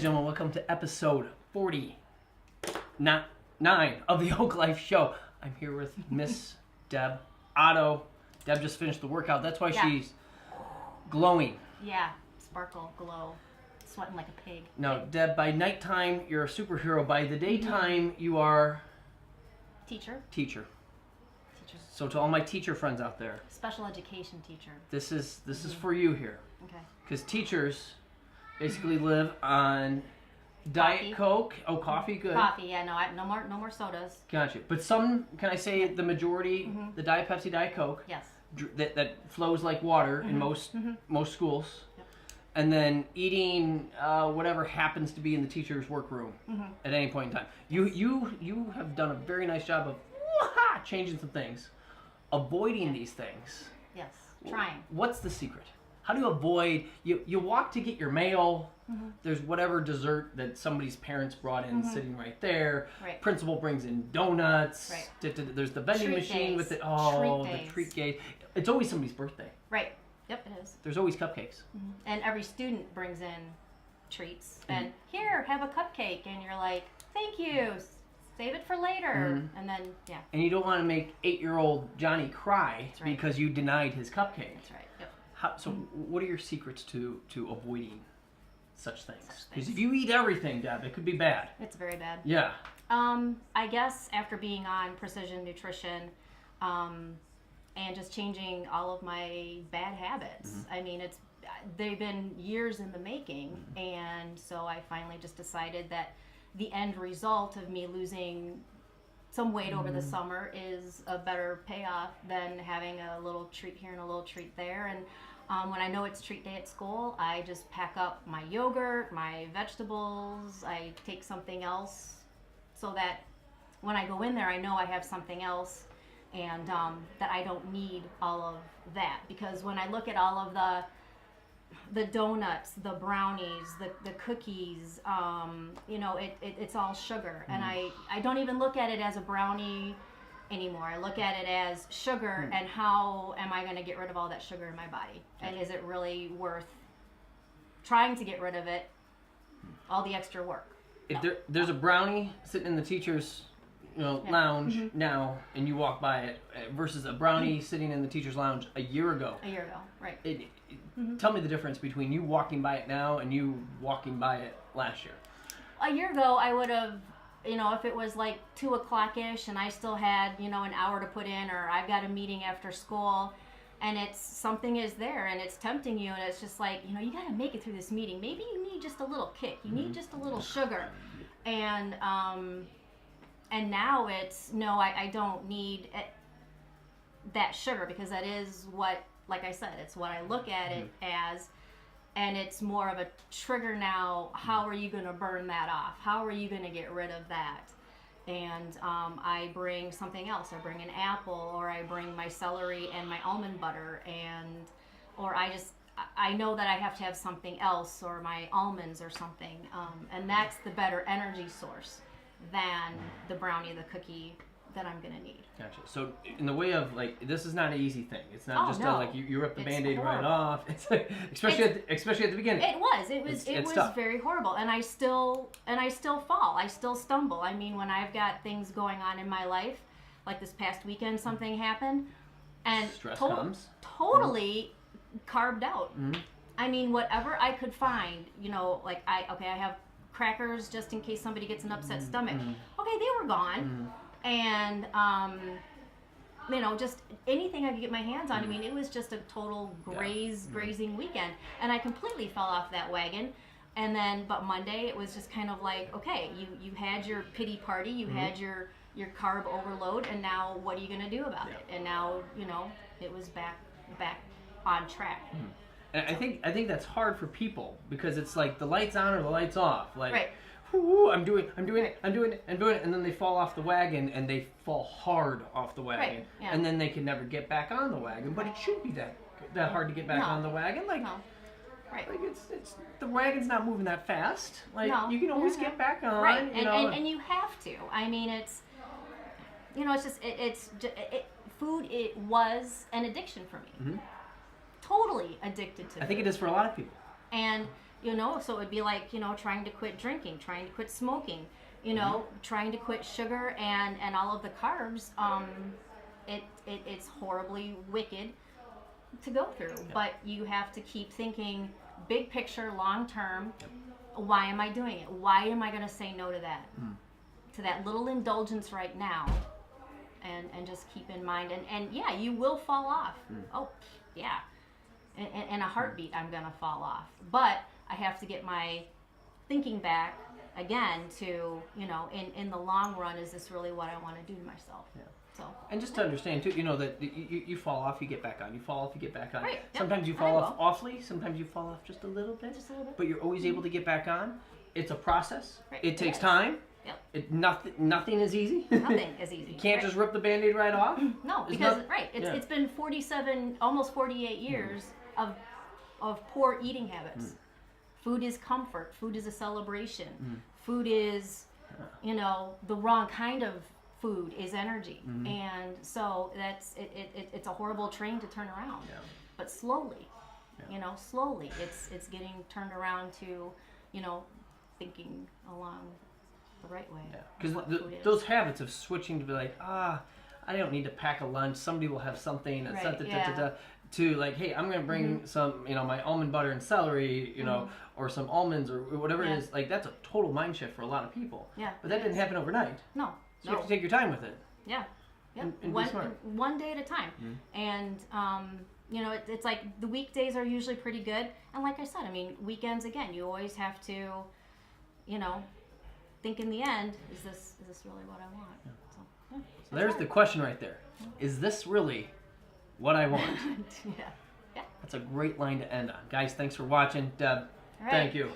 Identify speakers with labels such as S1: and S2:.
S1: and gentlemen, welcome to episode 49 of the Oak Life Show. I'm here with Miss Deb Otto. Deb just finished the workout. That's why she's glowing.
S2: Yeah, sparkle, glow, sweating like a pig.
S1: No, Deb, by nighttime, you're a superhero. By the daytime, you are...
S2: Teacher.
S1: So to all my teacher friends out there,
S2: Special education teacher.
S1: this is for you here.
S2: Okay.
S1: Because teachers basically live on Diet Coke. Oh, coffee, good.
S2: Coffee, yeah, no more sodas.
S1: Gotcha. But some, can I say the majority, the Diet Pepsi, Diet Coke,
S2: Yes.
S1: that flows like water in most schools, and then eating whatever happens to be in the teacher's workroom at any point in time. You have done a very nice job of changing some things, avoiding these things.
S2: Yes, trying.
S1: What's the secret? How do you avoid, you walk to get your mail, there's whatever dessert that somebody's parents brought in sitting right there.
S2: Right.
S1: Principal brings in donuts.
S2: Right.
S1: There's the vending
S2: Treat
S1: machine
S2: days.
S1: with it. The treat day. It's always somebody's birthday.
S2: Right. Yep, it is.
S1: There's always cupcakes.
S2: And every student brings in treats. And here, have a cupcake. And you're like, thank you. Save it for later. And then, yeah.
S1: And you don't want to make 8-year-old Johnny cry
S2: That's right.
S1: because you denied his cupcake.
S2: That's right. Yep.
S1: So what are your secrets to avoiding such things? Because if you eat everything, Deb, it could be bad.
S2: It's very bad.
S1: Yeah.
S2: I guess after being on precision nutrition, and just changing all of my bad habits. I mean, they've been years in the making, and so I finally just decided that the end result of me losing some weight over the summer is a better payoff than having a little treat here and a little treat there. And when I know it's treat day at school, I just pack up my yogurt, my vegetables, I take something else so that when I go in there, I know I have something else, and that I don't need all of that. Because when I look at all of the donuts, the brownies, the cookies, it's all sugar. And I don't even look at it as a brownie anymore. I look at it as sugar, and how am I going to get rid of all that sugar in my body? And is it really worth trying to get rid of it, all the extra work?
S1: If there's a brownie sitting in the teacher's lounge now, and you walk by it, versus a brownie sitting in the teacher's lounge a year ago.
S2: A year ago, right.
S1: Tell me the difference between you walking by it now and you walking by it last year.
S2: A year ago, I would have, if it was like 2 o'clock-ish and I still had, an hour to put in, or I've got a meeting after school, and something is there and it's tempting you, and it's just like, you got to make it through this meeting. Maybe you need just a little kick. You need just a little sugar. And now it's, no, I don't need that sugar, because that is what, like I said, it's what I look at it as, and it's more of a trigger now. How are you going to burn that off? How are you going to get rid of that? And I bring something else. I bring an apple, or I bring my celery and my almond butter, or I know that I have to have something else, or my almonds or something, and that's the better energy source than the brownie, the cookie that I'm gonna need. Gotcha.
S1: So in the way of, like, this is not an easy thing. It's not just like you rip the Band-Aid right off. It's like, especially at the beginning.
S2: It was very horrible, and I still fall. I still stumble. I mean, when I've got things going on in my life, like this past weekend, something happened, and
S1: stress comes.
S2: Totally carved out. I mean, whatever I could find, like I have crackers just in case somebody gets an upset stomach. Okay, they were gone. And just anything I could get my hands on. I mean, it was just a total grazing weekend, and I completely fell off that wagon. And then, but Monday, it was just kind of like, okay, you had your pity party, you had your carb overload, and now what are you going to do about it? And now, it was back on track.
S1: And I think that's hard for people, because it's like the lights on or the lights off. Like,
S2: right.
S1: I'm doing it, and then they fall off the wagon, and they fall hard off the wagon,
S2: right. Yeah.
S1: And then they can never get back on the wagon. But it shouldn't be that hard to get back on the wagon. Like,
S2: right.
S1: Like it's the wagon's not moving that fast. Like, you can always get back on.
S2: Right, and you have to. I mean, it's just food. It was an addiction for me. Totally addicted to food.
S1: I think it is for a lot of people.
S2: And You know, so it would be like, you know, trying to quit drinking, trying to quit smoking, you know, trying to quit sugar and all of the carbs. It's horribly wicked to go through, but you have to keep thinking big picture, long term. Why am I doing it? Why am I going to say no to that? To that little indulgence right now, and just keep in mind, and yeah, you will fall off. Oh, yeah. In a heartbeat, I'm going to fall off. But I have to get my thinking back again to, you know, in the long run, is this really what I want to do to myself? Yeah. So.
S1: And just to understand too, you know, that you fall off, you get back on. You fall off, you get back on.
S2: Right.
S1: Sometimes you fall off awfully. Sometimes you fall off just a little bit.
S2: Just a little bit.
S1: But you're always able to get back on. It's a process.
S2: Right.
S1: It takes time.
S2: Yep.
S1: Nothing is easy.
S2: Nothing is easy.
S1: You can't just rip the Band-Aid right off.
S2: No, because it's been 47, almost 48 years of poor eating habits. Food is comfort. Food is a celebration. Food is, you know, the wrong kind of food is energy. And so that's it's a horrible train to turn around. But slowly, you know, slowly it's getting turned around to, you know, thinking along the right way.
S1: Because those habits of switching to be like, I don't need to pack a lunch. Somebody will have something. To like, hey, I'm gonna bring some, you know, my almond butter and celery, you know, or some almonds or whatever it is. Like, that's a total mind shift for a lot of people. Yeah. But that didn't happen overnight.
S2: No.
S1: So you have to take your time with it.
S2: Yeah. Yeah.
S1: And be smart.
S2: One day at a time. And you know, it's like the weekdays are usually pretty good, and like I said, I mean, weekends again, you always have to, you know, think in the end, is this really what I want?
S1: So there's the question right there. Is this really what I want?
S2: Yeah.
S1: That's a great line to end on. Guys, thanks for watching. Deb, thank you.